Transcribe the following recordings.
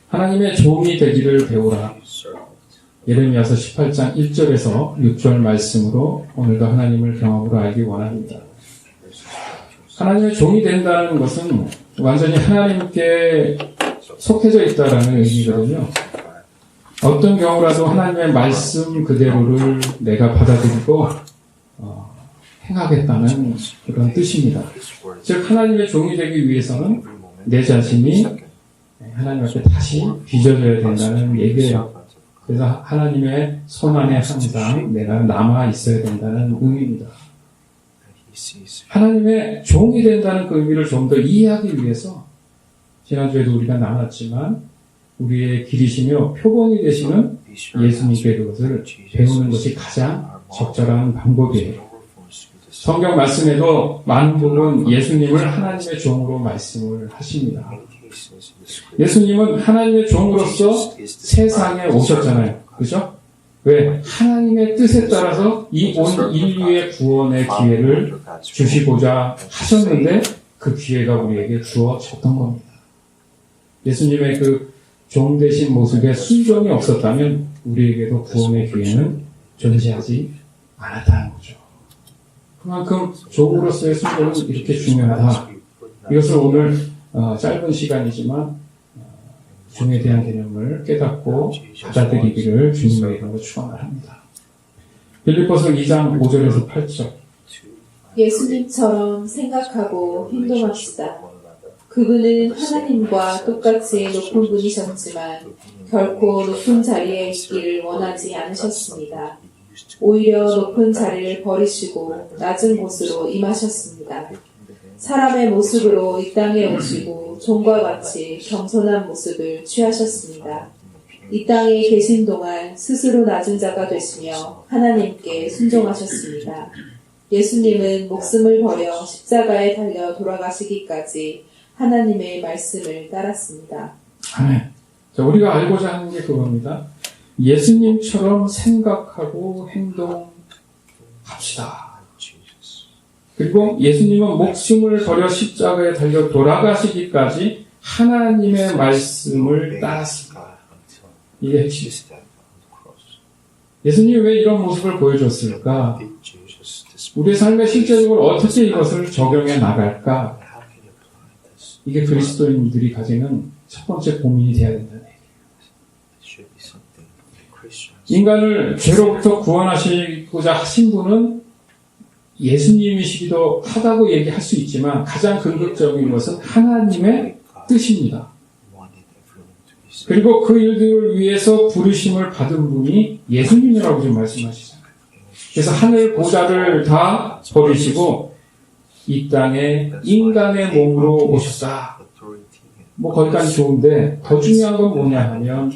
하나님의 종이 되기를 배우라. 예레미야서 18장 1절에서 6절 말씀으로 오늘도 하나님을 경험으로 알기 원합니다. 하나님의 종이 된다는 것은 완전히 하나님께 속해져 있다라는 의미거든요. 어떤 경우라도 하나님의 말씀 그대로를 내가 받아들이고 행하겠다는 그런 뜻입니다. 즉 하나님의 종이 되기 위해서는 내 자신이 하나님 앞에 다시 빚어져야 된다는 얘기예요. 그래서 하나님의 손 안에 항상 내가 남아 있어야 된다는 의미입니다. 하나님의 종이 된다는 그 의미를 좀 더 이해하기 위해서 지난주에도 우리가 나눴지만 우리의 길이시며 표본이 되시는 예수님께 그것을 배우는 것이 가장 적절한 방법이에요. 성경 말씀에도 많은 부분 예수님을 하나님의 종으로 말씀을 하십니다. 예수님은 하나님의 종으로서 세상에 오셨잖아요. 그죠? 왜? 하나님의 뜻에 따라서 이 온 인류의 구원의 기회를 주시고자 하셨는데 그 기회가 우리에게 주어졌던 겁니다. 예수님의 그 종 되신 모습에 순종이 없었다면 우리에게도 구원의 기회는 존재하지 않았다는 거죠. 그만큼 종으로서의 순종은 이렇게 중요하다. 이것을 오늘 짧은 시간이지만 종에 대한 개념을 깨닫고 받아들이기를 주님의 이름으로 축원합니다. 빌립보서 2장 5절에서 8절. 예수님처럼 생각하고 행동합시다. 그분은 하나님과 똑같이 높은 분이셨지만 결코 높은 자리에 있기를 원하지 않으셨습니다. 오히려 높은 자리를 버리시고 낮은 곳으로 임하셨습니다. 사람의 모습으로 이 땅에 오시고 종과 같이 겸손한 모습을 취하셨습니다. 이 땅에 계신 동안 스스로 낮은 자가 되시며 하나님께 순종하셨습니다. 예수님은 목숨을 버려 십자가에 달려 돌아가시기까지 하나님의 말씀을 따랐습니다. 아멘. 자, 우리가 알고자 하는 게 그겁니다. 예수님처럼 생각하고 행동합시다. 그리고 예수님은 목숨을 버려 십자가에 달려 돌아가시기까지 하나님의 말씀을 따랐습니다. 이게 핵심입니다. 예수님이 왜 이런 모습을 보여줬을까? 우리의 삶에 실제적으로 어떻게 이것을 적용해 나갈까? 이게 그리스도인들이 가지는 첫 번째 고민이 되어야 된다는 얘기예요. 인간을 죄로부터 구원하시고자 하신 분은 예수님이시기도 하다고 얘기할 수 있지만 가장 근본적인 것은 하나님의 뜻입니다. 그리고 그 일들을 위해서 부르심을 받은 분이 예수님이라고 지금 말씀하시잖아요. 그래서 하늘 보좌를 다 버리시고 이 땅에 인간의 몸으로 오셨다. 뭐 거기까지 좋은데 더 중요한 건 뭐냐 하면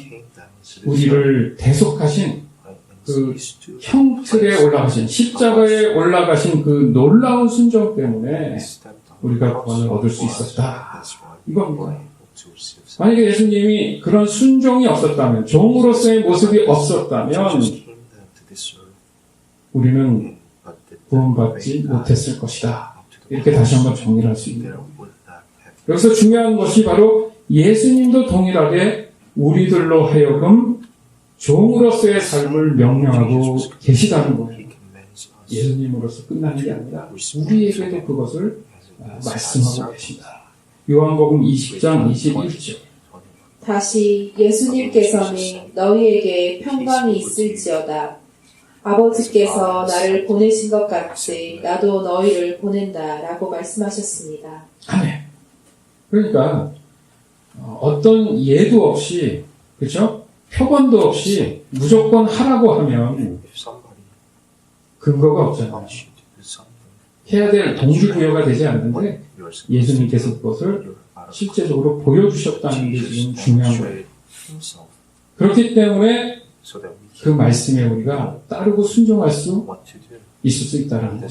우리를 대속하신 그 형틀에 올라가신 십자가에 올라가신 그 놀라운 순종 때문에 우리가 구원을 얻을 수 있었다. 이건 뭐예요? 만약에 예수님이 그런 순종이 없었다면 종으로서의 모습이 없었다면 우리는 구원받지 못했을 것이다. 이렇게 다시 한번 정리를 할 수 있네요. 여기서 중요한 것이 바로 예수님도 동일하게 우리들로 하여금 종으로서의 삶을 명령하고 계시다는 거예요. 예수님으로서 끝나는 게 아니라 우리에게도 그것을 말씀하고 계신다. 요한복음 20장 21절. 다시 예수님께서는 너희에게 평강이 있을지어다. 아버지께서 나를 보내신 것 같이 나도 너희를 보낸다 라고 말씀하셨습니다. 아멘. 그러니까 어떤 예도 없이, 그렇죠? 표본도 없이 무조건 하라고 하면 근거가 없잖아요. 해야 될 동기부여가 되지 않는데 예수님께서 그것을 실제적으로 보여주셨다는 게 지금 중요한 거예요. 그렇기 때문에 그 말씀에 우리가 따르고 순종할 수 있을 수 있다는 거예요.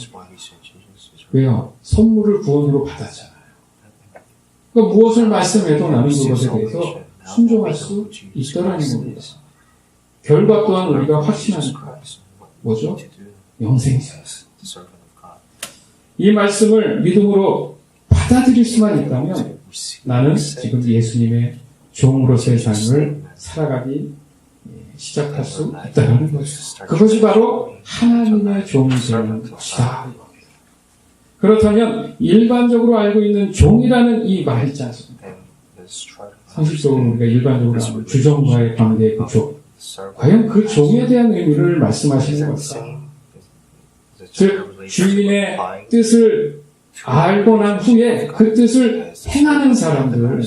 왜요? 선물을 구원으로 받았잖아요. 그러니까 무엇을 말씀해도 나는 그것에 대해서 순종할 수 있다라는 겁니다. 결과 또한 우리가 확신하니까 뭐죠? 영생이죠. 이 말씀을 믿음으로 받아들일 수만 있다면 나는 지금 예수님의 종으로서의 삶을 살아가기 시작할 수 있다는 거죠. 그것이 바로 하나님의 종이 되는 것이다. 그렇다면 일반적으로 알고 있는 종이라는 이 말 있지 않습니까? 상식적으로 우리가 일반적으로 아는 주종과의 관계의 그 종. 과연 그 종에 대한 의미를 말씀하시는 것일까? 즉 주인의 뜻을 알고 난 후에 그 뜻을 행하는 사람들.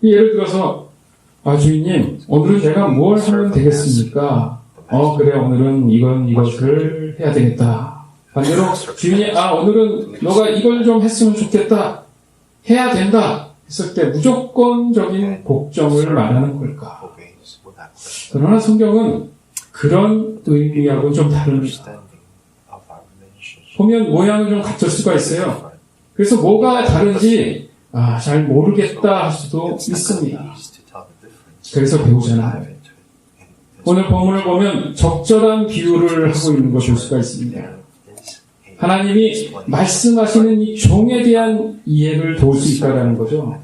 예를 들어서 주인님 오늘은 내가 뭘 하면 되겠습니까? 그래 오늘은 이것을 해야 되겠다. 반대로 주인이 오늘은 너가 이걸 좀 했으면 좋겠다. 해야 된다. 했을 때 무조건적인 복종을 말하는 걸까? 그러나 성경은 그런 의미하고는 좀 다릅니다. 보면 모양은 좀 같을 수가 있어요. 그래서 뭐가 다른지 잘 모르겠다 할 수도 있습니다. 그래서 배우잖아요. 오늘 본문을 보면 적절한 비유를 하고 있는 것을 볼 수가 있습니다. 하나님이 말씀하시는 이 종에 대한 이해를 도울 수 있다는 거죠.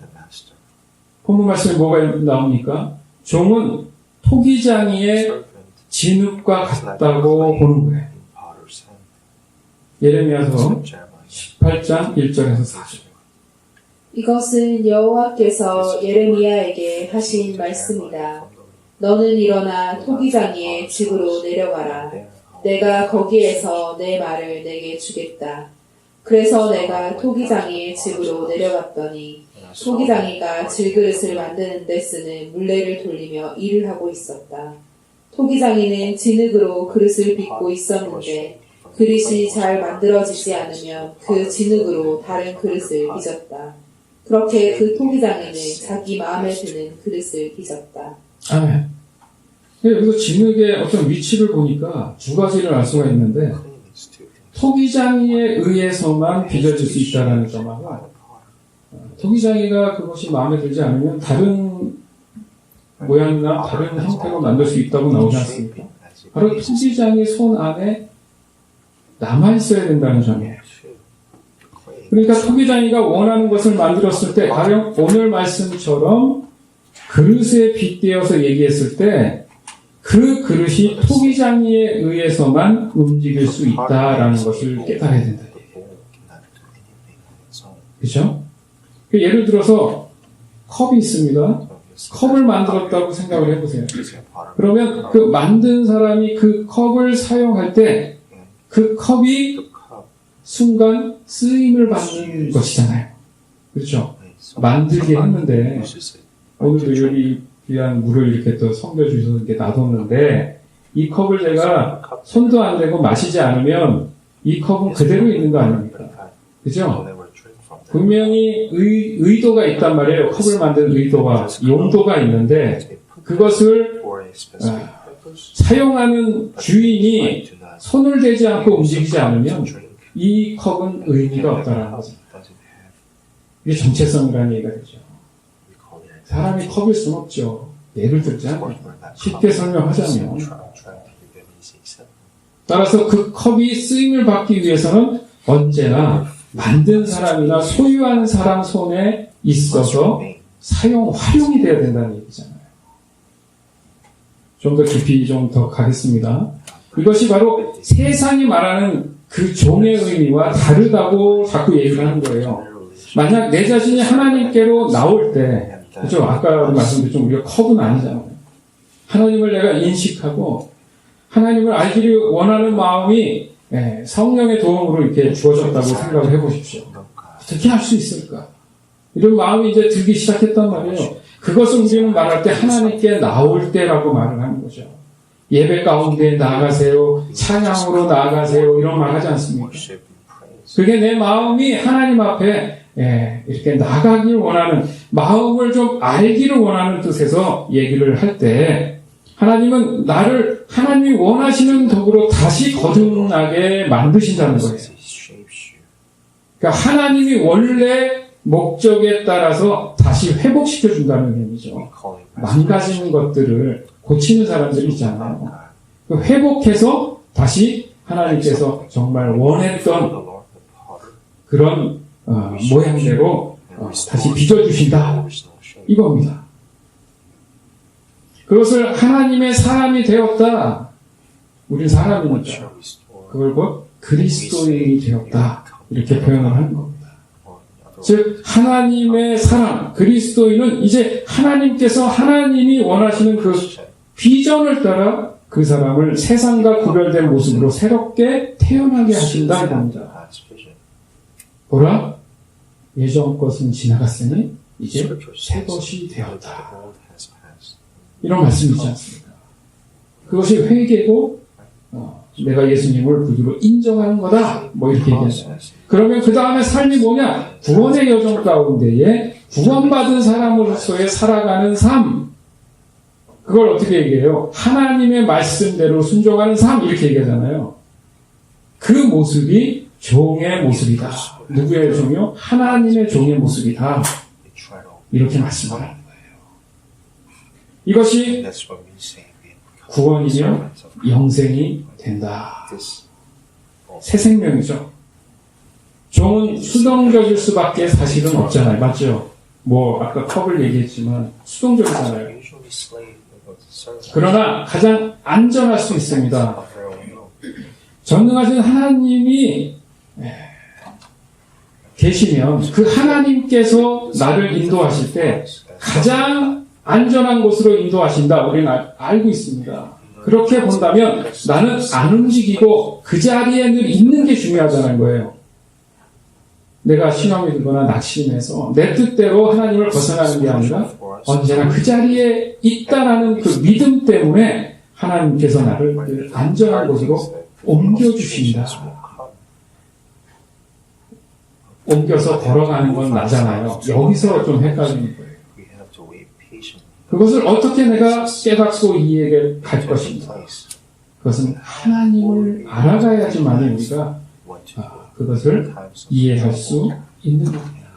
본문 말씀에 뭐가 나옵니까? 종은 토기장이의 진흙과 같다고 보는 거예요. 예레미야서 18장 1절에서 4절. 이것은 여호와께서 예레미야에게 하신 말씀이다. 너는 일어나 토기장이의 집으로 내려가라. 내가 거기에서 내 말을 내게 주겠다. 그래서 내가 토기장이의 집으로 내려갔더니 토기장이가 질그릇을 만드는 데 쓰는 물레를 돌리며 일을 하고 있었다. 토기장이는 진흙으로 그릇을 빚고 있었는데 그릇이 잘 만들어지지 않으면 그 진흙으로 다른 그릇을 빚었다. 그렇게 그 토기장이는 자기 마음에 드는 그릇을 빚었다. 아멘. 여기서 진흙의 어떤 위치를 보니까 두 가지를 알 수가 있는데 토기장이에 의해서만 빚어질 수 있다는 점하고 토기장이가 그것이 마음에 들지 않으면 다른 모양이나 다른 형태로 만들 수 있다고 나오지 않습니까? 바로 토기장이 손 안에 남아있어야 된다는 점이에요. 그러니까 토기장이가 원하는 것을 만들었을 때 가령 오늘 말씀처럼 그릇에 빗대어서 얘기했을 때 그 그릇이 토기장이에 의해서만 움직일 수 있다라는 것을 깨달아야 된다. 그렇죠? 예를 들어서 컵이 있습니다. 컵을 만들었다고 생각을 해보세요. 그러면 그 만든 사람이 그 컵을 사용할 때 그 컵이 순간 쓰임을 받는 것이잖아요. 그렇죠? 만들게 했는데 오늘도 여기 귀한 물을 이렇게 또 섬겨주셔서 이렇게 놔뒀는데 이 컵을 제가 손도 안 대고 마시지 않으면 이 컵은 그대로 있는 거 아닙니까? 그죠? 분명히 의도가 있단 말이에요. 컵을 만든 의도와 용도가 있는데 그것을 사용하는 주인이 손을 대지 않고 움직이지 않으면 이 컵은 의미가 없다는 거죠. 이게 정체성이라는 얘기가 되죠. 사람이 컵일 수는 없죠. 예를 들자면 쉽게 설명하자면 따라서 그 컵이 쓰임을 받기 위해서는 언제나 만든 사람이나 소유한 사람 손에 있어서 활용이 돼야 된다는 얘기잖아요. 좀 더 깊이 좀 더 가겠습니다. 이것이 바로 세상이 말하는 그 종의 의미와 다르다고 자꾸 얘기를 하는 거예요. 만약 내 자신이 하나님께로 나올 때, 그죠? 아까 말씀드렸죠. 우리가 컵은 아니잖아요. 하나님을 내가 인식하고, 하나님을 알기를 원하는 마음이 성령의 도움으로 이렇게 주어졌다고 생각을 해보십시오. 어떻게 할 수 있을까? 이런 마음이 이제 들기 시작했단 말이에요. 그것을 우리는 말할 때 하나님께 나올 때라고 말을 하는 거죠. 예배 가운데 나아가세요. 찬양으로 나아가세요. 이런 말 하지 않습니까? 그게 내 마음이 하나님 앞에 이렇게 나가길 원하는, 마음을 좀 알기를 원하는 뜻에서 얘기를 할 때 하나님은 나를 하나님이 원하시는 덕으로 다시 거듭나게 만드신다는 거예요. 그러니까 하나님이 원래 목적에 따라서 다시 회복시켜준다는 의미죠. 망가진 것들을 고치는 사람들이 있잖아요. 회복해서 다시 하나님께서 정말 원했던 그런 모양대로 다시 빚어주신다. 이겁니다. 그것을 하나님의 사람이 되었다. 우린 사람이니까. 그걸 곧 그리스도인이 되었다. 이렇게 표현을 하는 겁니다. 즉 하나님의 사람, 그리스도인은 이제 하나님께서 하나님이 원하시는 그 비전을 따라 그 사람을 세상과 구별된 모습으로 새롭게 태어나게 하신다 이겁니다. 보라, 예전 것은 지나갔으니 이제 새 것이 되었다. 이런 말씀이지 않습니까? 그것이 회개고 내가 예수님을 구주로 인정하는 거다. 뭐 이렇게 얘기하잖아요. 그러면 그 다음에 삶이 뭐냐? 구원의 여정 가운데에 구원받은 사람으로서의 살아가는 삶. 그걸 어떻게 얘기해요? 하나님의 말씀대로 순종하는 삶. 이렇게 얘기하잖아요. 그 모습이 종의 모습이다. 누구의 종이요? 하나님의 종의 모습이다. 이렇게 말씀을 하는 거예요. 이것이 구원이며 영생이 된다. 새 생명이죠. 종은 수동적일 수밖에 사실은 없잖아요. 맞죠? 뭐 아까 컵을 얘기했지만 수동적이잖아요. 그러나 가장 안전할 수 있습니다. 전능하신 하나님이 계시면 그 하나님께서 나를 인도하실 때 가장 안전한 곳으로 인도하신다. 우리는 알고 있습니다. 그렇게 본다면 나는 안 움직이고 그 자리에 늘 있는 게 중요하다는 거예요. 내가 시험이 들거나 낙심해서 내 뜻대로 하나님을 벗어나는 게 아니라 언제나 그 자리에 있다라는 그 믿음 때문에 하나님께서 나를 늘 안전한 곳으로 옮겨주신다. 옮겨서 걸어가는 건 나잖아요. 여기서 좀 헷갈리는 거예요. 그것을 어떻게 내가 깨닫고 이해해 갈 것인가? 그것은 하나님을 알아가야지만 우리가 그것을 이해할 수 있는 겁니다.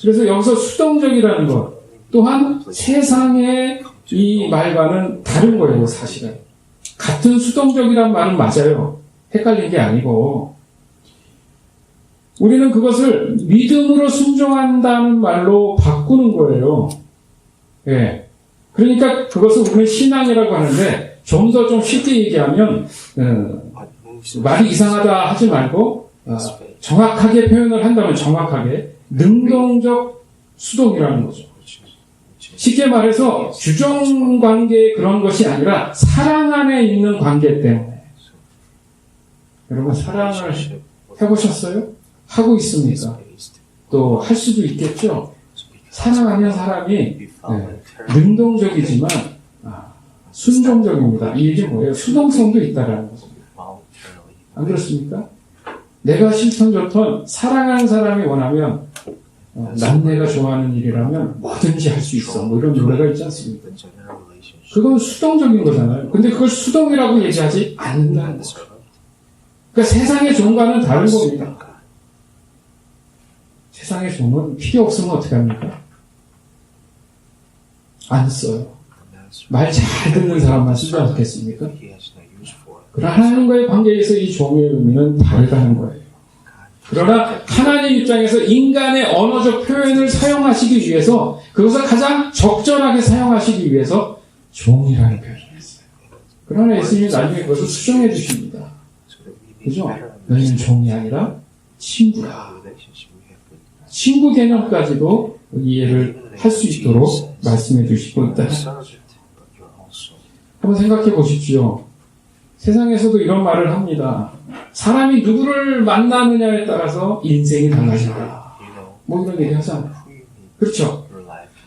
그래서 여기서 수동적이라는 것 또한 세상의 이 말과는 다른 거예요. 사실은 같은 수동적이란 말은 맞아요. 헷갈린 게 아니고 우리는 그것을 믿음으로 순종한다는 말로 바꾸는 거예요. 예. 그러니까 그것을 우리는 신앙이라고 하는데 좀 더 좀 쉽게 얘기하면 말이 이상하다 하지 말고 정확하게 표현을 한다면 정확하게 능동적 수동이라는 거죠. 쉽게 말해서 주종 관계의 그런 것이 아니라 사랑 안에 있는 관계 때문에. 여러분 사랑을 해보셨어요? 하고 있습니까? 또 할 수도 있겠죠. 사랑하는 사람이 능동적이지만 순종적입니다. 이 얘기 뭐예요? 수동성도 있다라는 거죠. 안 그렇습니까? 내가 싫던 좋던 사랑하는 사람이 원하면 난 내가 좋아하는 일이라면 뭐든지 할 수 있어. 뭐 이런 노래가 있지 않습니까? 그건 수동적인 거잖아요. 근데 그걸 수동이라고 얘기하지 않는다는 거죠. 그러니까 세상의 종과는 다른 겁니다. 세상의 종은 필요 없으면 어떻게 합니까? 안 써요. 말 잘 듣는 사람만 쓰지 않겠습니까? 그러나 하나님과의 관계에서 이 종의 의미는 다르다는 거예요. 그러나 하나님 입장에서 인간의 언어적 표현을 사용하시기 위해서 그것을 가장 적절하게 사용하시기 위해서 종이라는 표현을 했어요. 그러나 예수님이 나중에 그것을 수정해 주십니다. 그죠? 너희는 종이 아니라 친구야. 친구 개념까지도 이해를 할 수 있도록 말씀해 주시고 있다. 한번 생각해 보십시오. 세상에서도 이런 말을 합니다. 사람이 누구를 만나느냐에 따라서 인생이 달라진다. 뭐 이런 얘기 하잖아요. 그렇죠?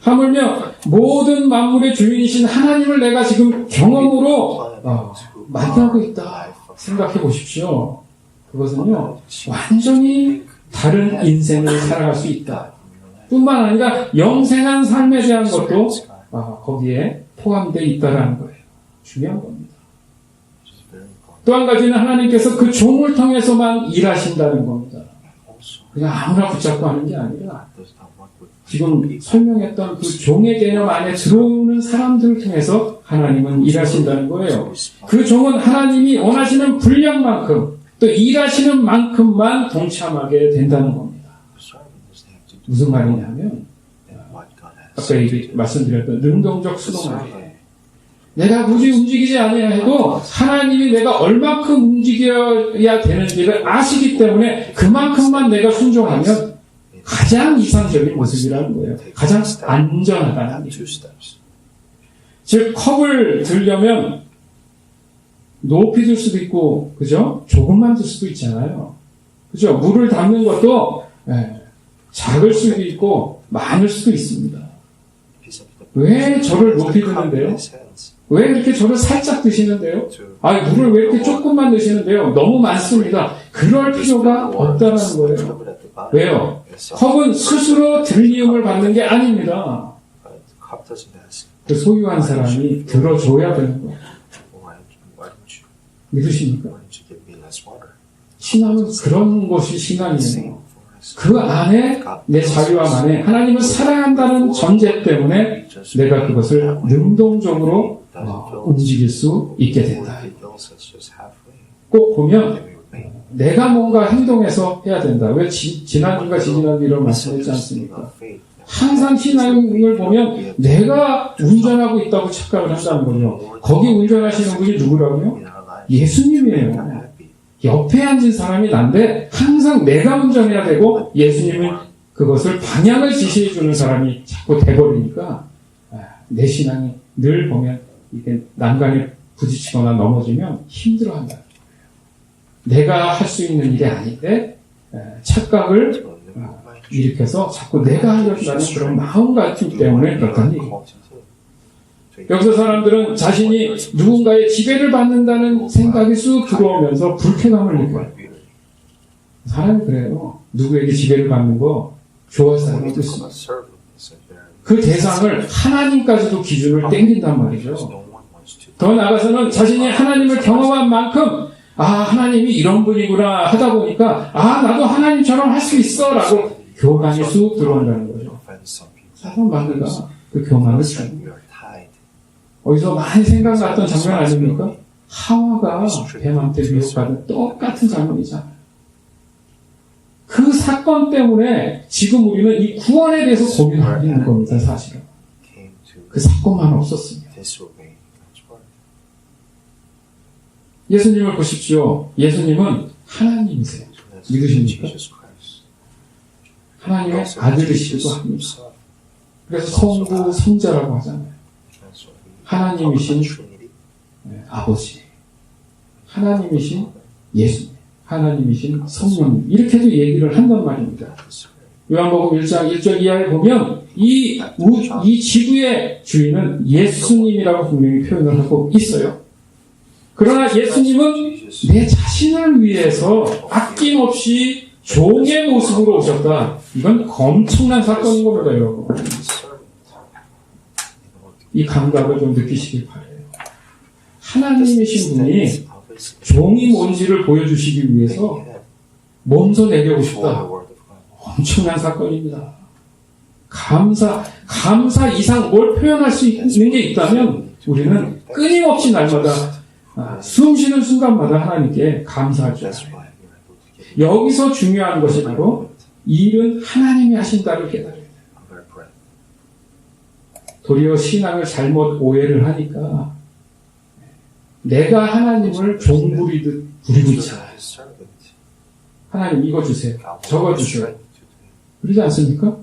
하물며 모든 만물의 주인이신 하나님을 내가 지금 경험으로 만나고 있다. 생각해 보십시오. 그것은요, 완전히 다른 인생을 살아갈 수 있다. 뿐만 아니라 영생한 삶에 대한 것도 거기에 포함되어 있다는 거예요. 중요한 겁니다. 또 한 가지는 하나님께서 그 종을 통해서만 일하신다는 겁니다. 그냥 아무나 붙잡고 하는 게 아니라 지금 설명했던 그 종의 개념 안에 들어오는 사람들을 통해서 하나님은 일하신다는 거예요. 그 종은 하나님이 원하시는 분량만큼 또 일하시는 만큼만 동참하게 된다는 겁니다. 무슨 말이냐면 아까 말씀드렸던 능동적 수동말이에요. 내가 굳이 움직이지 않아야 해도 하나님이 내가 얼마큼 움직여야 되는지를 아시기 때문에 그만큼만 내가 순종하면 가장 이상적인 모습이라는 거예요. 가장 안전하다는 얘기예요. 즉 컵을 들려면 높이 들 수도 있고, 그죠? 조금만 들 수도 있잖아요. 그죠? 물을 담는 것도 작을 수도 있고 많을 수도 있습니다. 왜 저를 높이 드는데요? 왜 이렇게 저를 살짝 드시는데요? 물을 왜 이렇게 조금만 드시는데요? 너무 많습니다. 그럴 필요가 없다는 거예요. 왜요? 컵은 스스로 들리움을 받는 게 아닙니다. 그 소유한 사람이 들어줘야 되는 거예요. 믿으십니까? 신앙은 그런 것이 신앙이에요. 그 안에 내 자유함 안에 하나님을 사랑한다는 전제 때문에 내가 그것을 능동적으로 움직일 수 있게 된다. 꼭 보면 내가 뭔가 행동해서 해야 된다. 왜 지난주가 지지난주 이런 말씀했지 않습니까? 항상 신앙을 보면 내가 운전하고 있다고 착각을 한다는 거죠. 거기 운전하시는 분이 누구라고요? 예수님이에요. 옆에 앉은 사람이 난데 항상 내가 운전해야 되고 예수님은 그것을 방향을 지시해 주는 사람이 자꾸 돼버리니까 내 신앙이 늘 보면 이게 난간에 부딪히거나 넘어지면 힘들어한다. 내가 할 수 있는 일이 아닌데 착각을 일으켜서 자꾸 내가 하려고 하는 그런 마음가짐 때문에 그렇다는 얘기예요. 여기서 사람들은 자신이 누군가의 지배를 받는다는 생각이 쑥 들어오면서 불쾌감을 느껴요. 사람이 그래요. 누구에게 지배를 받는 거 좋아서 하는 뜻이. 그 대상을 하나님까지도 기준을 땡긴단 말이죠. 더 나아가서는 자신이 하나님을 경험한 만큼 하나님이 이런 분이구나 하다 보니까 나도 하나님처럼 할 수 있어 라고 교만이 쑥 들어온다는 거죠. 사단 마귀가 그 교만을 줍니다. 어디서 많이 생각났던 장면 아닙니까? 하와가 뱀한테 미혹받은 똑같은 장면이잖아요. 그 사건 때문에 지금 우리는 이 구원에 대해서 고민하고 있는 겁니다, 사실은. 그 사건만 없었습니다. 예수님을 보십시오. 예수님은 하나님이세요. 믿으십니까? 하나님의 아들이시기도 합니다. 그래서 성부, 성자라고 하잖아요. 하나님이신 아버지, 하나님이신 예수님, 하나님이신 성령님, 이렇게도 얘기를 한단 말입니다. 요한복음 1장 1절 이하에 보면 이 지구의 주인은 예수님이라고 분명히 표현을 하고 있어요. 그러나 예수님은 내 자신을 위해서 아낌없이 종의 모습으로 오셨다. 이건 엄청난 사건인 겁니다, 여러분. 이 감각을 좀 느끼시길 바라요. 하나님이신 분이 종이 뭔지를 보여주시기 위해서 몸소 내려오고 싶다. 엄청난 사건입니다. 감사 이상 뭘 표현할 수 있는 게 있다면 우리는 끊임없이 날마다 숨 쉬는 순간마다 하나님께 감사할 줄 알아요. 여기서 중요한 것이 바로 일은 하나님이 하신다를 깨달아요. 도리어 신앙을 잘못 오해를 하니까 내가 하나님을 종 부리듯 부리고 있잖아요. 하나님 이거 주세요. 저거 주세요. 그러지 않습니까?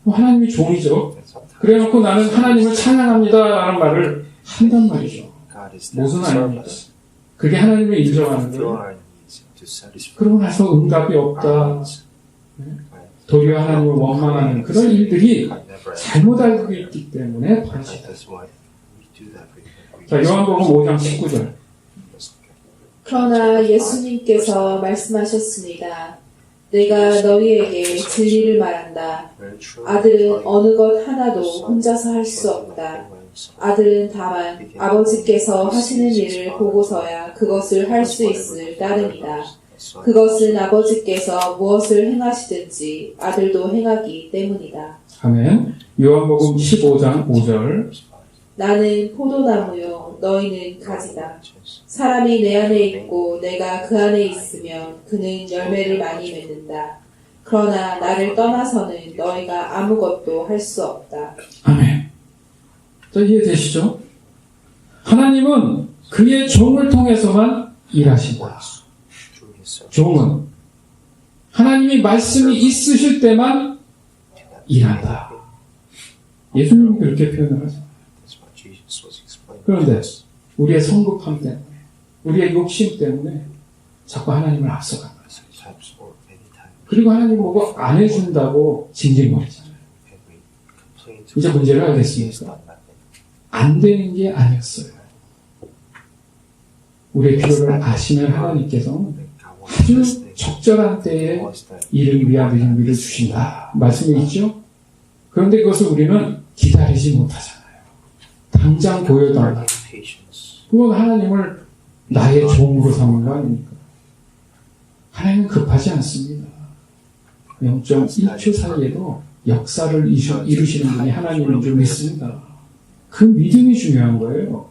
하나님이 종이죠. 그래놓고 나는 하나님을 찬양합니다 라는 말을 한단 말이죠. 무슨 아닙니까? 그게 하나님을 인정하는 거예요. 그러고 나서 응답이 없다. 도리어 하나님을 원망하는 그런 일들이 잘못 알고 있기 때문에 벌어지다. 자, 요한복음 5장 19절. 그러나 예수님께서 말씀하셨습니다. 내가 너희에게 진리를 말한다. 아들은 어느 것 하나도 혼자서 할 수 없다. 아들은 다만 아버지께서 하시는 일을 보고서야 그것을 할 수 있을 따름이다. 그것은 아버지께서 무엇을 행하시든지 아들도 행하기 때문이다. 아멘. 요한복음 15장 5절. 나는 포도나무요 너희는 가지다. 사람이 내 안에 있고 내가 그 안에 있으면 그는 열매를 많이 맺는다. 그러나 나를 떠나서는 너희가 아무것도 할 수 없다. 아멘. 자, 이해되시죠? 하나님은 그의 종을 통해서만 일하신다. 종은 하나님이 말씀이 있으실 때만 일한다. 예수님이 그렇게 표현을 하죠. 그런데 우리의 성급함 때문에, 우리의 욕심 때문에 자꾸 하나님을 앞서간 거예요. 그리고 하나님 보고 안 해준다고 징징거리잖아요. 이제 문제를 알겠습니까? 안 되는 게 아니었어요. 우리의 필요를 아시는 하나님께서는 아주 적절한 때에 이를 위한 의미를 주신다. 말씀이 있죠? 그런데 그것을 우리는 기다리지 못하잖아요. 당장 보여달라. 그건 하나님을 나의 종으로 삼는 거 아닙니까? 하나님은 급하지 않습니다. 0.1초 사이에도 역사를 이루시는 분이 하나님인 줄 믿습니다. 그 믿음이 중요한 거예요.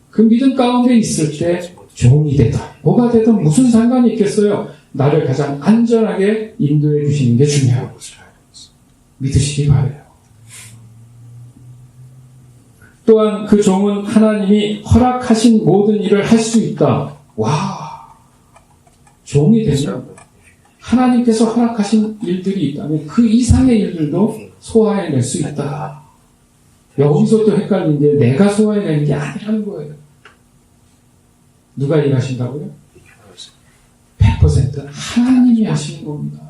그 믿음 가운데 있을 때 종이 되든 뭐가 되든 무슨 상관이 있겠어요. 나를 가장 안전하게 인도해 주시는 게 중요하고 믿으시기 바라요. 또한 그 종은 하나님이 허락하신 모든 일을 할 수 있다. 와, 종이 되면 하나님께서 허락하신 일들이 있다면 그 이상의 일들도 소화해낼 수 있다. 여기서 또 헷갈린 게 내가 소화해내는 게 아니라는 거예요. 누가 일하신다고요? 100% 하나님이 하시는 겁니다.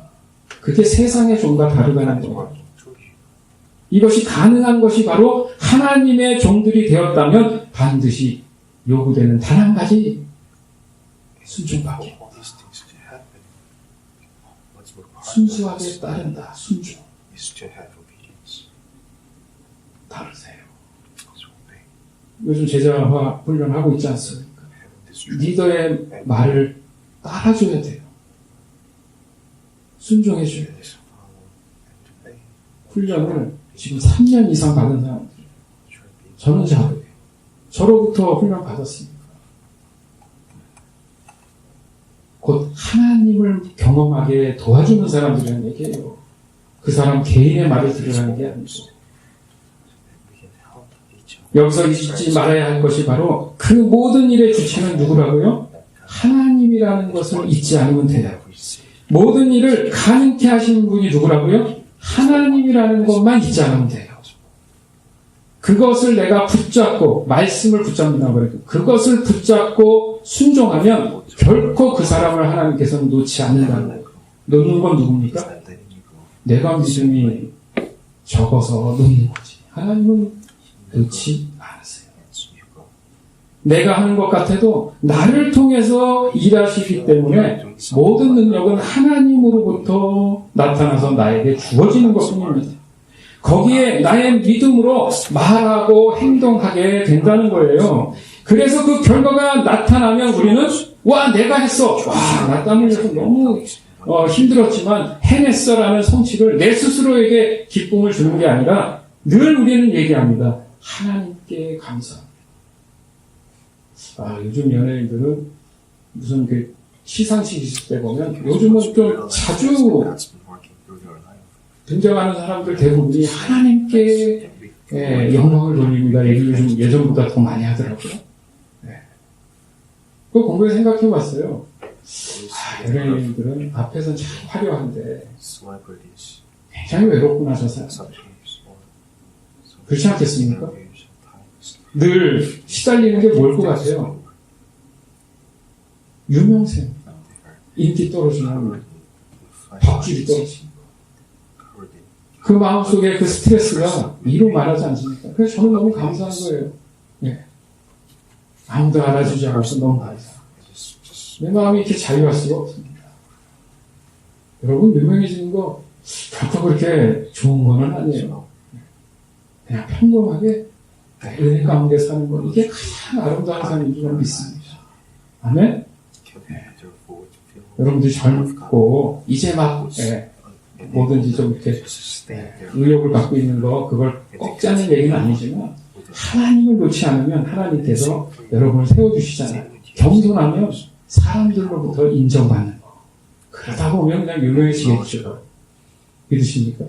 그게 세상의 종과 다르다는 거예요. 이것이 가능한 것이 바로 하나님의 종들이 되었다면 반드시 요구되는 단 한 가지 순종밖에. 순수하게 따른다. 순종. 다르세요. 요즘 제자화 훈련하고 있지 않습니까? 리더의 말을 따라줘야 돼요. 순종해줘야 돼요. 훈련을 지금 3년 이상 받은 사람들. 저는 잘해요. 저로부터 훈련 받았습니다. 곧 하나님을 경험하게 도와주는 사람들이라는 얘기예요. 그 사람 개인의 말을 들으라는 게 아니고. 여기서 잊지 말아야 할 것이 바로 그 모든 일의 주체는 누구라고요? 하나님이라는 것을 잊지 않으면 돼요. 모든 일을 가능케 하시는 분이 누구라고요? 하나님이라는 것만 잊지 않으면 돼요. 그것을 내가 붙잡고 말씀을 붙잡는다고 그래요. 그것을 붙잡고 순종하면 결코 그 사람을 하나님께서는 놓지 않는다는 거예요. 놓는 건 누굽니까? 내가 믿음이 적어서 놓는 거지. 하나님은 놓지 않으세요. 내가 하는 것 같아도 나를 통해서 일하시기 때문에 모든 능력은 하나님으로부터 나타나서 나에게 주어지는 것뿐입니다. 거기에 나의 믿음으로 말하고 행동하게 된다는 거예요. 그래서 그 결과가 나타나면 우리는 와 내가 했어. 와 나 땀 흘려서 너무 힘들었지만 해냈어라는 성취를 내 스스로에게 기쁨을 주는 게 아니라 늘 우리는 얘기합니다. 하나님께 감사합니다. 요즘 연예인들은 무슨 그 시상식 있을 때 보면 요즘은 좀 자주 등장하는 사람들 대부분이 하나님께 영광을 돌립니다. 얘기를 좀 예전보다 더 많이 하더라고요. 그 공부에 생각해 봤어요. 연예인들은 앞에서는 참 화려한데 굉장히 외롭구나 저 사람. 그렇지 않겠습니까? 늘 시달리는 게 뭘 것 같아요? 유명세입니다. 인기 떨어지면 덕질이 떨어집니다. 그 마음속에 그 스트레스가 이루 말하지 않습니까? 그래서 저는 너무 감사한 거예요. 아무도 알아주지 않아서 너무 감사해요. 내 마음이 이렇게 자유할 수가 없습니다. 여러분 유명해지는 거 결코 그렇게 좋은 거는 아니에요. 그냥 평범하게 은혜 가운데 사는 거 이게 가장 아름다운 삶인 줄 믿습니다. 아멘? 여러분들이 젊고 이제 막 뭐든지 좀 이렇게 의욕을 갖고 있는 거 그걸 꺾자는 얘기는 아니지만 하나님을 놓지 않으면 하나님께서 여러분을 세워주시잖아요. 겸손하면 사람들로부터 인정받는 거. 그러다 보면 그냥 유명해지겠죠. 믿으십니까?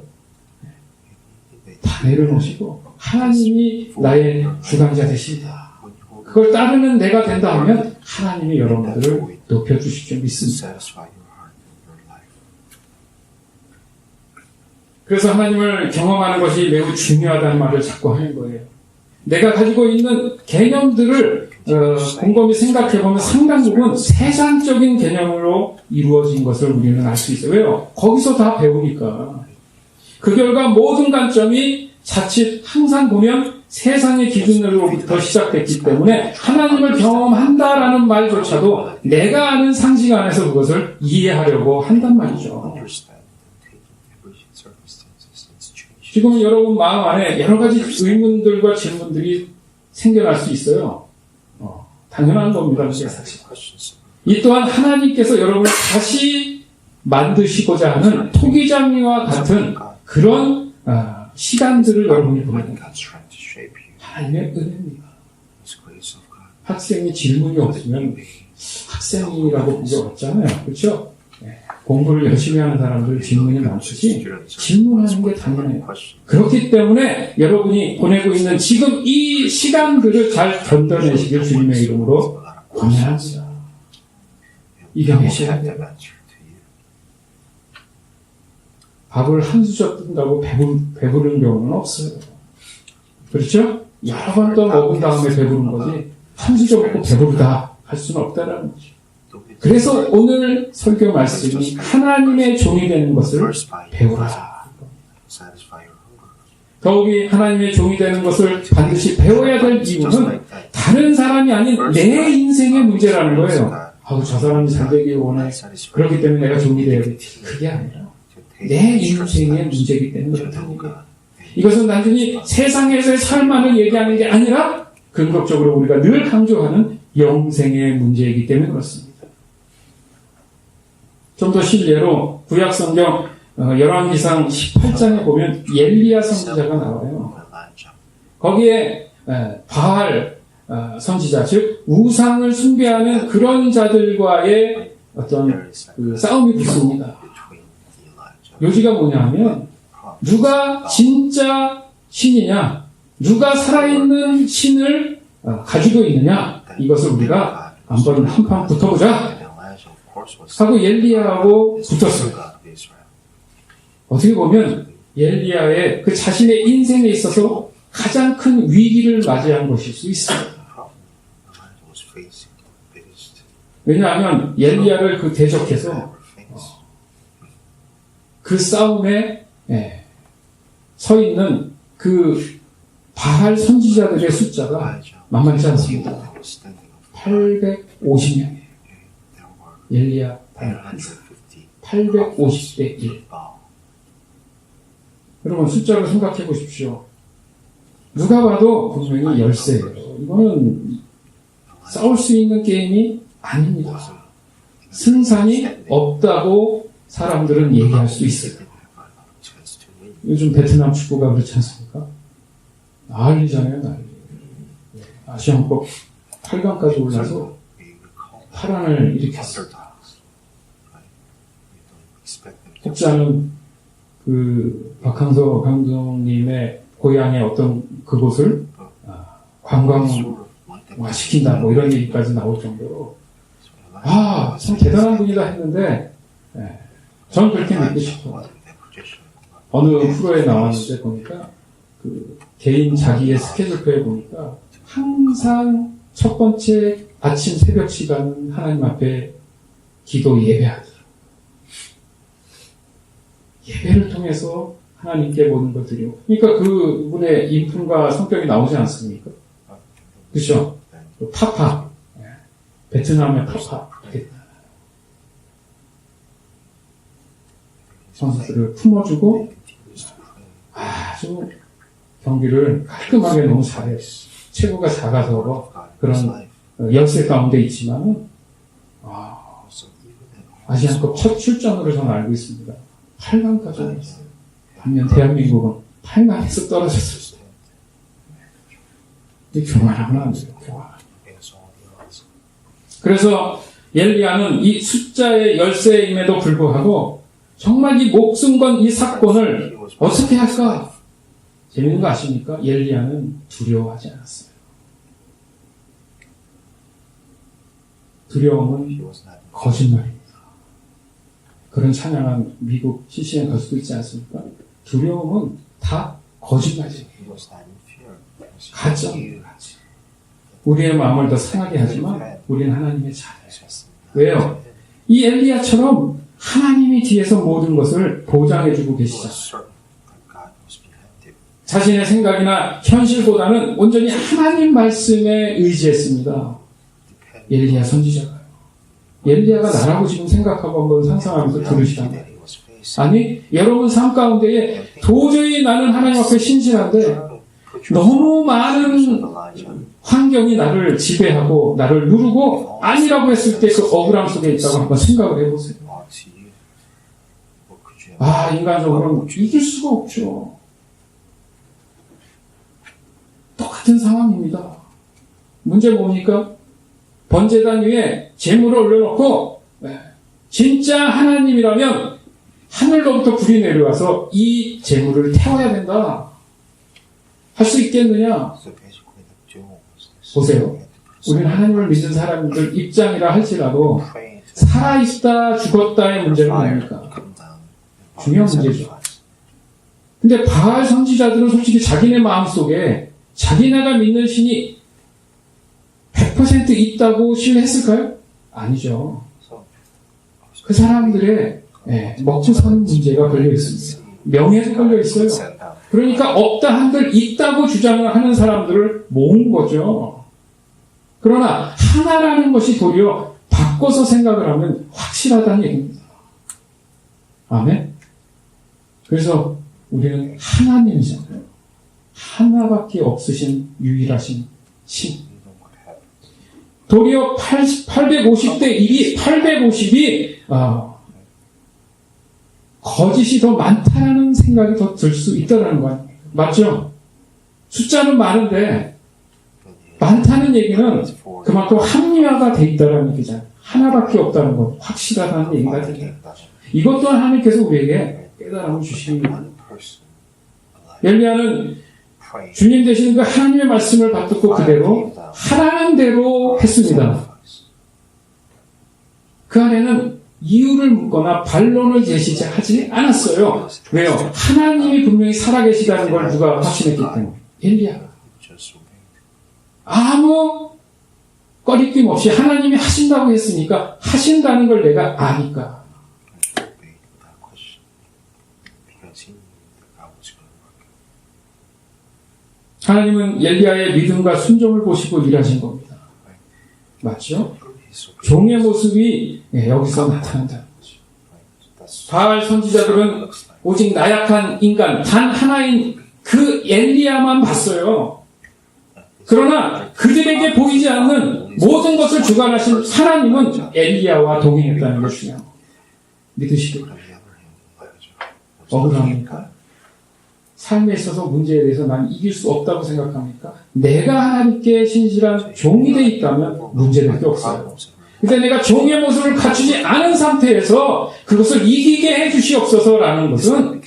다 내려놓으시고 하나님이 나의 주관자 되신다. 그걸 따르는 내가 된다 하면 하나님이 여러분들을 높여주실 줄 믿습니다. 그래서 하나님을 경험하는 것이 매우 중요하다는 말을 자꾸 하는 거예요. 내가 가지고 있는 개념들을 곰곰이 생각해보면 상당 부분 세상적인 개념으로 이루어진 것을 우리는 알 수 있어요. 왜요? 거기서 다 배우니까. 그 결과 모든 관점이 자칫 항상 보면 세상의 기준으로부터 시작됐기 때문에 하나님을 경험한다라는 말조차도 내가 아는 상식 안에서 그것을 이해하려고 한단 말이죠. 지금 여러분 마음 안에 여러 가지 의문들과 질문들이 생겨날 수 있어요. 당연한 겁니다. 그게 사실. 이 또한 하나님께서 여러분을 다시 만드시고자 하는 토기장미와 같은 그런 시간들을 여러분이 보내는 하나님의 은혜입니다. 학생이 질문이 없으면 학생이라고 보기 어렵잖아요. 그렇죠? 공부를 열심히 하는 사람들 질문이 많듯이 질문하는 게 당연해요. 그렇기 때문에 여러분이 보내고 있는 지금 이 시간들을 잘 견뎌내시길 주님의 이름으로 권면합니다. 이겨내셔야 돼요. 밥을 한 수저 뜬다고 배부른 경우는 없어요. 그렇죠? 여러 번 더 먹은 다음에 배부른 거지 한 수저 먹고 배부르다 할 수는 없다라는 거죠. 그래서 오늘 설교 말씀이 하나님의 종이 되는 것을 배우라. 더욱이 하나님의 종이 되는 것을 반드시 배워야 될 이유는 다른 사람이 아닌 내 인생의 문제라는 거예요. 저 사람이 잘 되길 원해. 그렇기 때문에 내가 종이 되어야지. 그게 아니라 내 인생의 문제이기 때문에 그렇다는 거예요. 이것은 단순히 세상에서의 삶만을 얘기하는 게 아니라 근본적으로 우리가 늘 강조하는 영생의 문제이기 때문에 그렇습니다. 좀 더 실례로 구약성경 열왕기상 18장에 보면 엘리야 선지자가 나와요. 거기에 바알 선지자, 즉 우상을 숭배하는 그런 자들과의 어떤 그 싸움이 붙습니다. 요지가 뭐냐면 누가 진짜 신이냐, 누가 살아있는 신을 가지고 있느냐, 이것을 우리가 한번 한판 붙어보자 하고 엘리야하고 붙었어요. 어떻게 보면 엘리야의 그 자신의 인생에 있어서 가장 큰 위기를 맞이한 것일 수 있어요. 왜냐하면 엘리야를 그 대적해서 그 싸움에 서 있는 그 바알 선지자들의 숫자가 만만치 않습니다. 850명이에요. 엘리야 바알 한 사람. 850대 1. 여러분 숫자를 생각해 보십시오. 누가 봐도 분명히 열세예요. 이거는 싸울 수 있는 게임이 아닙니다. 승산이 없다고 사람들은 얘기할 수 있어요. 요즘 베트남 축구가 그렇지 않습니까? 난리잖아요, 난리. 아시안컵 8강까지 올라서 파란을 일으켰습니다. 혹시 아는 그 박항서 감독님의 고향의 어떤 그곳을 관광화 시킨다, 뭐 이런 얘기까지 나올 정도로 참 대단한 분이다 했는데 전 그렇게 믿고 싶어요. 어느 프로에 나왔는데 보니까 그 개인 자기의 스케줄표에 보니까 항상 첫 번째 아침 새벽 시간은 하나님 앞에 기도 예배하더라고요. 예배를 통해서 하나님께 모든 걸 드리고, 그러니까 그분의 인품과 성격이 나오지 않습니까? 그렇죠? 파파, 베트남의 파파, 선수들을 품어주고 아주 경기를 깔끔하게 너무 잘해요. 체구가 작아서 그런 열세 가운데 있지만 아시안컵 첫 출전으로 저는 알고 있습니다. 8강까지 왔어요. 반면 대한민국은 8강에서 떨어졌어요. 교만하면 안 돼요. 교만. 그래서 엘리야는 이 숫자의 열세임에도 불구하고 정말 이 목숨 건 이 사건을 어떻게 할까? 재밌는 거 아십니까? 엘리야는 두려워하지 않았어요. 두려움은 거짓말입니다. 그런 찬양한 미국 CCM 가수도 있지 않습니까? 두려움은 다 거짓말이에요. 가짜입니다. 가짜. 우리의 마음을 더 상하게 하지만 우리는 하나님의 자녀예요. 왜요? 이 엘리야처럼 하나님이 뒤에서 모든 것을 보장해주고 계시잖아요. 자신의 생각이나 현실보다는 온전히 하나님 말씀에 의지했습니다. 엘리야 선지자가요. 엘리야가 나라고 지금 생각하고 한번 상상하면서 들으시라고요. 아니, 여러분 삶 가운데에 도저히 나는 하나님 앞에 신실한데 너무 많은 환경이 나를 지배하고 나를 누르고 아니라고 했을 때 그 억울함 속에 있다고 한번 생각을 해보세요. 아, 인간적으로는 이길 수가 없죠. 똑같은 상황입니다. 문제 뭡니까? 번제단 위에 재물을 올려놓고 진짜 하나님이라면 하늘로부터 불이 내려와서 이 재물을 태워야 된다. 할 수 있겠느냐? 보세요. 우리는 하나님을 믿는 사람들 입장이라 할지라도 살아있다 죽었다의 문제는 뭡니까? 중요한 문제죠. 근데 바알 선지자들은 솔직히 자기네 마음속에 자기네가 믿는 신이 100% 있다고 신뢰했을까요? 아니죠. 그 사람들의 먹고 사는 문제가 걸려 있습니다. 명예도 걸려 있어요. 그러니까 없다 한들 있다고 주장을 하는 사람들을 모은 거죠. 그러나 하나라는 것이 도리어 바꿔서 생각을 하면 확실하다는 얘기입니다. 아멘? 그래서 우리는 하나님이잖아요. 하나밖에 없으신 유일하신 신. 도리어 850대 1이 850이 거짓이 더 많다는 생각이 더 들 수 있다는 거예요. 맞죠? 숫자는 많은데 많다는 얘기는 그만큼 합리화가 돼 있다는 얘기잖아요. 하나밖에 없다는 것, 확실하다는 얘기가 됩니다. 이것 또한 하나님께서 우리에게 깨달음을 주십니다. 엘리야는 주님 되시는 그 하나님의 말씀을 받듣고 그대로 하라는 대로 했습니다. 그 안에는 이유를 묻거나 반론을 제시하지 않았어요. 왜요? 하나님이 분명히 살아계시다는 걸 누가 확신했기 때문에. 엘리야가 아무 꺼리낌 없이 하나님이 하신다고 했으니까 하신다는 걸 내가 아니까. 하나님은 엘리야의 믿음과 순종을 보시고 일하신 겁니다. 맞죠? 종의 모습이 여기서 나타난다는 거죠. 바알 선지자들은 오직 나약한 인간 단 하나인 그 엘리야만 봤어요. 그러나 그들에게 보이지 않는 모든 것을 주관하신 하나님은 엘리야와 동행했다는 게 중요합니다. 믿으시겠어요? 억울합니까? 삶에 있어서 문제에 대해서 난 이길 수 없다고 생각합니까? 내가 하나님께 신실한 종이 돼 있다면 문제될 게 없어요. 근데 내가 종의 모습을 갖추지 않은 상태에서 그것을 이기게 해주시옵소서라는 것은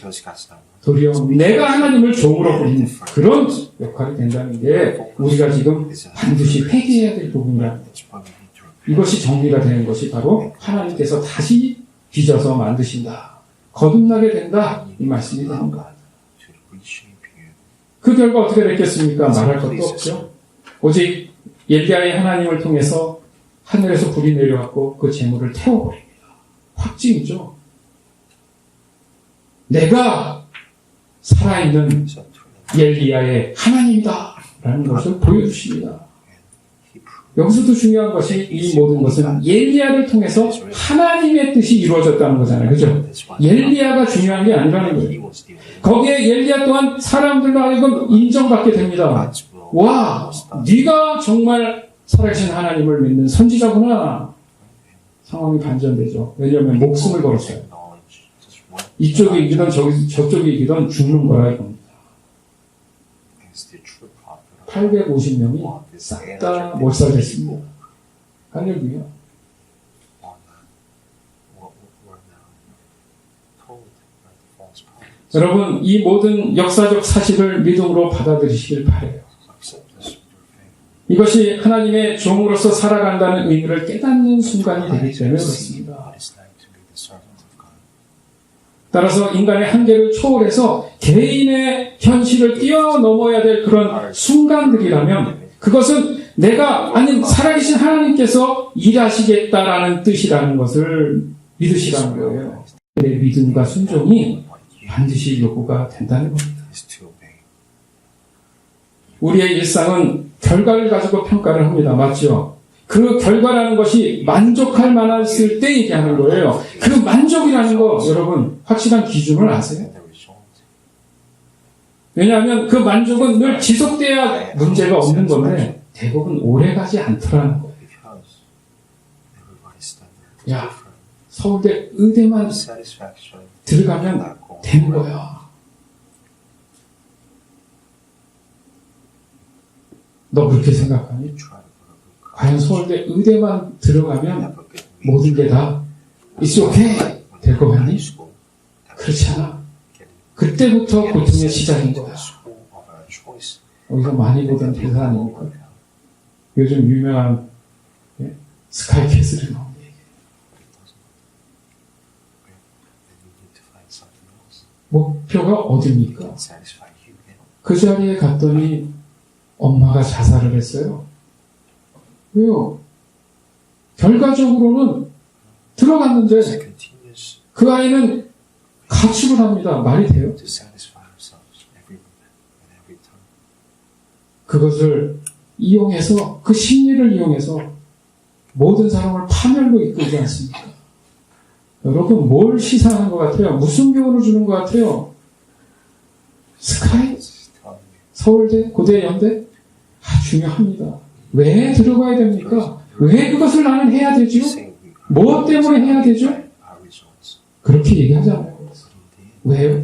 도리어 내가 하나님을 종으로 부리는 그런 역할이 된다는 게 우리가 지금 반드시 회개해야 될 부분이라는 거죠. 이것이 정리가 되는 것이 바로 하나님께서 다시 빚어서 만드신다. 거듭나게 된다. 이 말씀이 되는 것. 그 결과 어떻게 됐겠습니까? 말할 것도 없죠. 오직 엘리야의 하나님을 통해서 하늘에서 불이 내려왔고 그 재물을 태워버립니다. 확증이죠. 내가 살아있는 엘리야의 하나님이다 라는 것을 보여주십니다. 여기서도 중요한 것이 이 모든 것은 엘리야를 통해서 하나님의 뜻이 이루어졌다는 거잖아요. 그죠? 엘리야가 중요한 게 아니라는 거예요. 거기에 엘리야 또한 사람들로 하여금 인정받게 됩니다. 와, 네가 정말 살아계신 하나님을 믿는 선지자구나. 상황이 반전되죠. 왜냐하면 목숨을 걸었어요. 이쪽이 이기던 저쪽이 이기던 죽는 거야 이겁니다. 850명이 싹 다 몰살됐습니다. 할렐루야. 여러분, 이 모든 역사적 사실을 믿음으로 받아들이시길 바라요. 이것이 하나님의 종으로서 살아간다는 의미를 깨닫는 순간이 되기 때문에 그렇습니다. 따라서 인간의 한계를 초월해서 개인의 현실을 뛰어넘어야 될 그런 순간들이라면 그것은 내가 아닌 살아계신 하나님께서 일하시겠다라는 뜻이라는 것을 믿으시라는 거예요. 내 믿음과 순종이 반드시 요구가 된다는 겁니다. 우리의 일상은 결과를 가지고 평가를 합니다. 맞죠? 그 결과라는 것이 만족할 만했을 때 얘기하는 거예요. 그 만족이라는 거 여러분 확실한 기준을 아세요? 왜냐하면 그 만족은 늘 지속돼야 문제가 없는 건데 대부분 오래가지 않더라는 거예요. 야, 서울대 의대만 들어가면 되는 거야. 너 그렇게 생각하니? 과연 서울대 의대만 들어가면 모든 게 다 It's okay 될 거 같니? 그렇지 않아. 그때부터 고통의 시작인 거야. 여기서 많이 보던 대사 아닙니까? 요즘 유명한 스카이캐슬이 나오는 얘기. 목표가 어디입니까? 그 자리에 갔더니 엄마가 자살을 했어요. 왜요? 결과적으로는 들어갔는데 그 아이는 가축을 합니다. 말이 돼요? 그것을 이용해서 그 심리를 이용해서 모든 사람을 파멸로 이끌지 않습니까? 여러분 뭘 시사하는 것 같아요? 무슨 교훈을 주는 것 같아요? 스카이? 서울대? 고대? 연대? 중요합니다. 왜 들어가야 됩니까? 왜 그것을 나는 해야 되죠? 무엇 때문에 해야 되죠? 그렇게 얘기하잖아요. 왜요?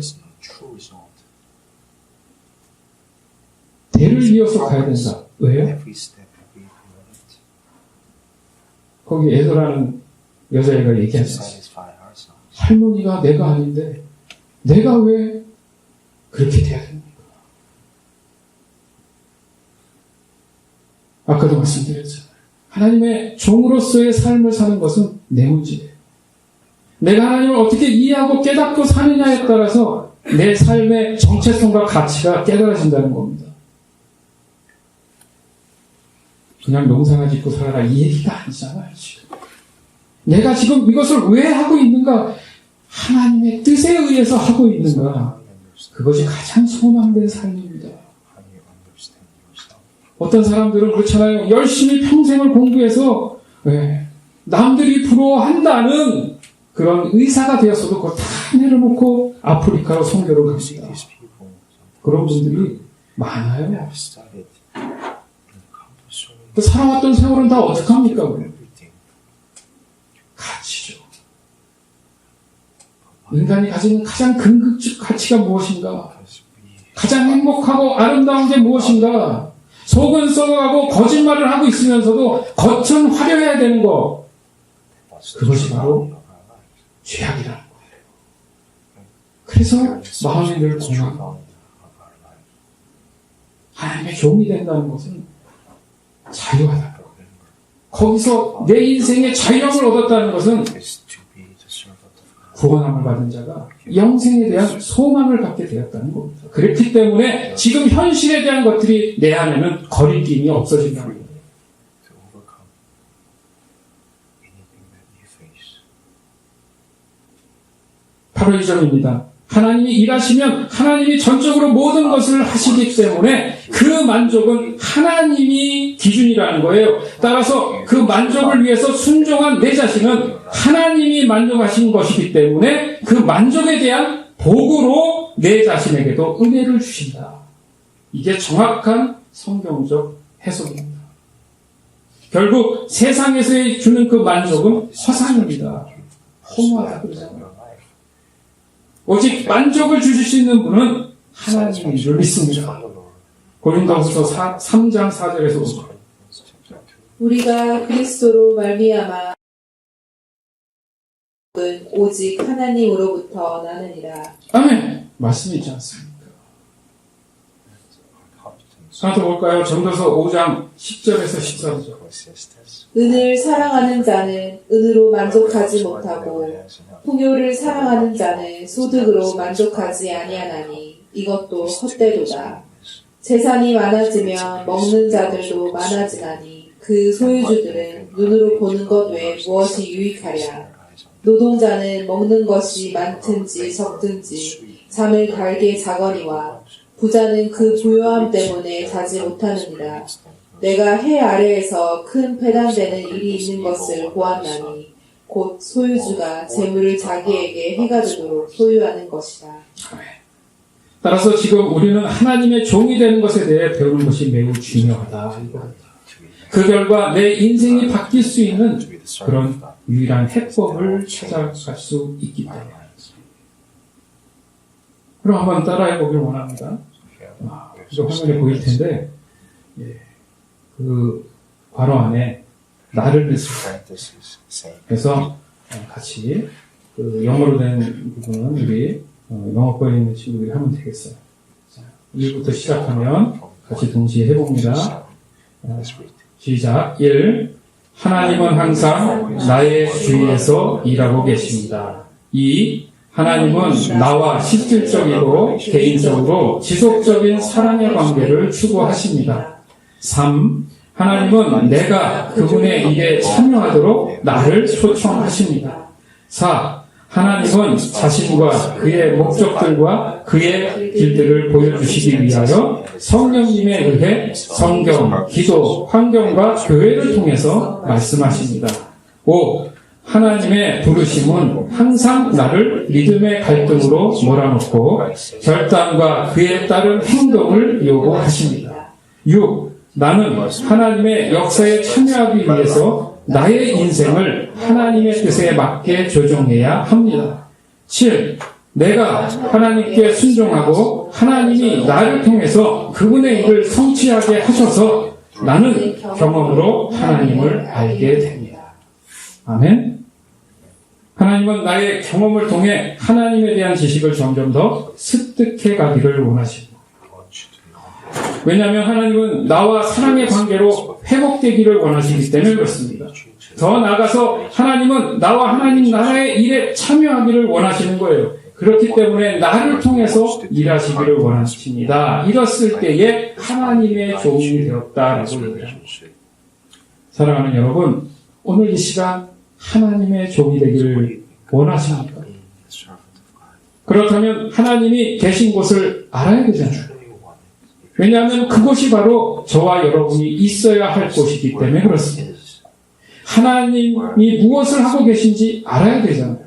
대를 이어서 가야 된다. 왜요? 거기 에더라는 여자애가 얘기하셨어요. 할머니가 내가 아닌데 내가 왜 그렇게 돼야 됩니까? 아까도 말씀드렸잖아요. 하나님의 종으로서의 삶을 사는 것은 내 문제예요. 내가 하나님을 어떻게 이해하고 깨닫고 사느냐에 따라서 내 삶의 정체성과 가치가 깨달아진다는 겁니다. 그냥 농사나 짓고 살아라 이 얘기가 아니잖아요. 지금. 내가 지금 이것을 왜 하고 있는가? 하나님의 뜻에 의해서 하고 있는가? 그것이 가장 소망된 삶입니다. 어떤 사람들은 그렇잖아요. 열심히 평생을 공부해서 남들이 부러워한다는 그런 의사가 되었어도 그걸 다 내려놓고 아프리카로 선교를 갑니다. 그런 분들이 많아요. 그 살아왔던 세월은 다 어떡합니까? 가치죠. 인간이 가지는 가장 근극적 가치가 무엇인가? 가장 행복하고 아름다운 게 무엇인가? 속은 썩어가고 거짓말을 하고 있으면서도 겉은 화려해야 되는 거. 그것이 바로 죄악이라는 거예요. 그래서 마음이 늘 공허하고 하나님의 종이 된다는 것은 자유하다. 거기서 내 인생의 자유함을 얻었다는 것은 구원함을 받은 자가 영생에 대한 소망을 갖게 되었다는 겁니다. 그렇기 때문에 지금 현실에 대한 것들이 내 안에는 거리낌이 없어진다는 거예요. 바로 이 점입니다. 하나님이 일하시면 하나님이 전적으로 모든 것을 하시기 때문에 그 만족은 하나님이 기준이라는 거예요. 따라서 그 만족을 위해서 순종한 내 자신은 하나님이 만족하신 것이기 때문에 그 만족에 대한 복으로 내 자신에게도 은혜를 주신다. 이게 정확한 성경적 해석입니다. 결국 세상에서 주는 그 만족은 허상입니다. 허무하다 그러잖아요. 오직 만족을 주실 수 있는 분은 하나님인 줄 믿습니다. 고린도후서 3장 4절에서 5절. 우리가 그리스도로 말미암아 은 오직 하나님으로부터 나느니라. 아멘. 말씀이 있지 않습니까? 하나 더 볼까요? 전도서 5장 10절에서 14절. 은을 사랑하는 자는 은으로 만족하지 못하고 풍요를 사랑하는 자는 소득으로 만족하지 아니하나니 이것도 헛되도다. 재산이 많아지면 먹는 자들도 많아지나니 그 소유주들은 눈으로 보는 것 외에 무엇이 유익하랴. 노동자는 먹는 것이 많든지 적든지 잠을 달게 자거니와 부자는 그 부요함 때문에 자지 못하느니라. 내가 해 아래에서 큰 배단되는 일이 있는 것을 보았나니 곧 소유주가 재물을 자기에게 해가 되도록 소유하는 것이다. 따라서 지금 우리는 하나님의 종이 되는 것에 대해 배우는 것이 매우 중요하다. 그 결과 내 인생이 바뀔 수 있는 그런 유일한 해법을 찾아갈 수 있기 때문에. 그럼 한번 따라해 보길 원합니다. 이거 화면에 보일 텐데, 그 괄호 안에 나를 믿으라. 그래서 같이 그 영어로 된 부분은 우리 영어권에 있는 친구들이 하면 되겠어요. 자, 1부터 시작하면 같이 동시에 해봅니다. 시작. 1. 하나님은 항상 나의 주위에서 일하고 계십니다. 2. 하나님은 나와 실질적이고 개인적으로 지속적인 사랑의 관계를 추구하십니다. 3. 하나님은 내가 그분의 일에 참여하도록 나를 초청하십니다. 4. 하나님은 자신과 그의 목적들과 그의 길들을 보여주시기 위하여 성령님에 의해 성경, 기도, 환경과 교회를 통해서 말씀하십니다. 5. 하나님의 부르심은 항상 나를 믿음의 갈등으로 몰아넣고 결단과 그에 따른 행동을 요구하십니다. 6. 나는 하나님의 역사에 참여하기 위해서 나의 인생을 하나님의 뜻에 맞게 조정해야 합니다. 7. 내가 하나님께 순종하고 하나님이 나를 통해서 그분의 일을 성취하게 하셔서 나는 경험으로 하나님을 알게 됩니다. 아멘. 하나님은 나의 경험을 통해 하나님에 대한 지식을 점점 더 습득해 가기를 원하십니다. 왜냐하면 하나님은 나와 사랑의 관계로 회복되기를 원하시기 때문에 그렇습니다. 더 나아가서 하나님은 나와 하나님 나라의 일에 참여하기를 원하시는 거예요. 그렇기 때문에 나를 통해서 일하시기를 원하십니다. 이랬을 때에 하나님의 종이 되었다라고 얘기합니다. 사랑하는 여러분, 오늘 이 시간 하나님의 종이 되기를 원하십니까? 그렇다면 하나님이 계신 곳을 알아야 되잖아요. 왜냐하면 그곳이 바로 저와 여러분이 있어야 할 곳이기 때문에 그렇습니다. 하나님이 무엇을 하고 계신지 알아야 되잖아요.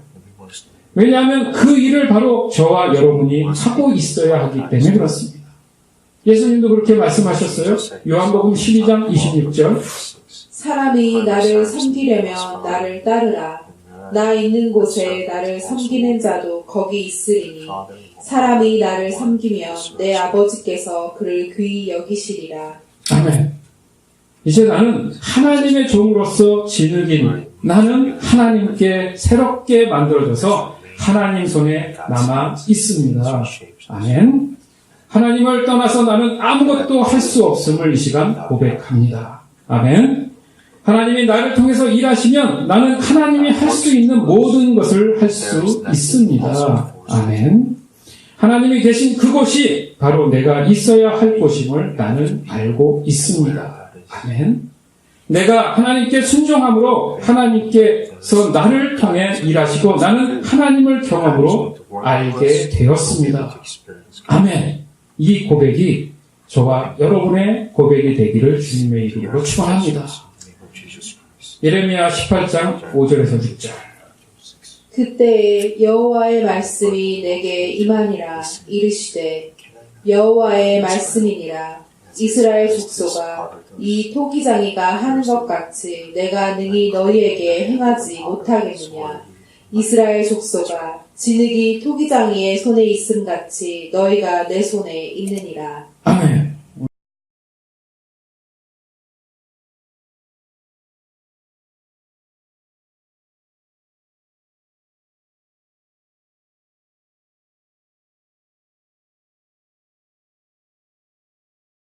왜냐하면 그 일을 바로 저와 여러분이 하고 있어야 하기 때문에 그렇습니다. 예수님도 그렇게 말씀하셨어요. 요한복음 12장 26절. 사람이 나를 섬기려면 나를 따르라. 나 있는 곳에 나를 섬기는 자도 거기 있으리니 사람이 나를 섬기면 내 아버지께서 그를 귀히 여기시리라. 아멘. 이제 나는 하나님의 종으로서 지느긴 나는 하나님께 새롭게 만들어져서 하나님 손에 남아 있습니다. 아멘. 하나님을 떠나서 나는 아무것도 할 수 없음을 이 시간 고백합니다. 아멘. 하나님이 나를 통해서 일하시면 나는 하나님이 할 수 있는 모든 것을 할 수 있습니다. 아멘. 하나님이 계신 그곳이 바로 내가 있어야 할 곳임을 나는 알고 있습니다. 아멘. 내가 하나님께 순종함으로 하나님께서 나를 통해 일하시고 나는 하나님을 경험으로 알게 되었습니다. 아멘. 이 고백이 저와 여러분의 고백이 되기를 주님의 이름으로 축원합니다. 예레미야 18장 5절에서 6절. 그때에 여호와의 말씀이 내게 임하니라. 이르시되 여호와의 말씀이니라. 이스라엘 족속아, 이 토기장이가 하는 것 같이 내가 능히 너희에게 행하지 못하겠느냐. 이스라엘 족속아, 진흙이 토기장이의 손에 있음 같이 너희가 내 손에 있느니라. 아멘.